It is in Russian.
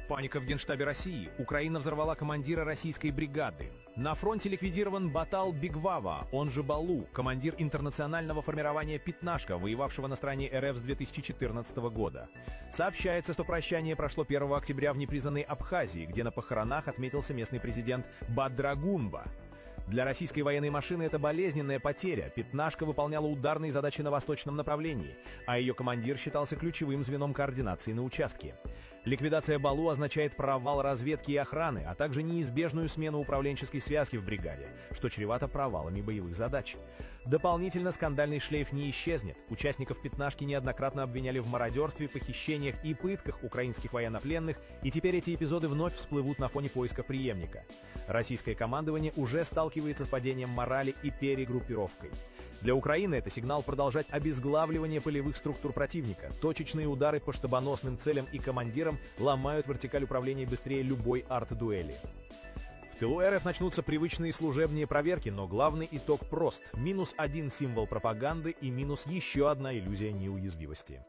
Паника в Генштабе России. Украина взорвала командира российской бригады. На фронте ликвидирован Батал Бигвава, он же Балу, командир интернационального формирования «Пятнашка», воевавшего на стороне РФ с 2014 года. Сообщается, что прощание прошло 1 октября в непризнанной Абхазии, где на похоронах отметился местный президент Бадрагунба. Для российской военной машины это болезненная потеря. «Пятнашка» выполняла ударные задачи на восточном направлении, а ее командир считался ключевым звеном координации на участке. Ликвидация Балу означает провал разведки и охраны, а также неизбежную смену управленческой связки в бригаде, что чревато провалами боевых задач. Дополнительно скандальный шлейф не исчезнет. Участников «Пятнашки» неоднократно обвиняли в мародерстве, похищениях и пытках украинских военнопленных, и теперь эти эпизоды вновь всплывут на фоне поиска преемника. Российское командование уже сталкивается с падением морали и перегруппировкой. Для Украины это сигнал продолжать обезглавливание полевых структур противника. Точечные удары по штабоносным целям и командирам ломают вертикаль управления быстрее любой арт-дуэли. В тылу РФ начнутся привычные служебные проверки, но главный итог прост. -1 символ пропаганды и минус еще одна иллюзия неуязвимости.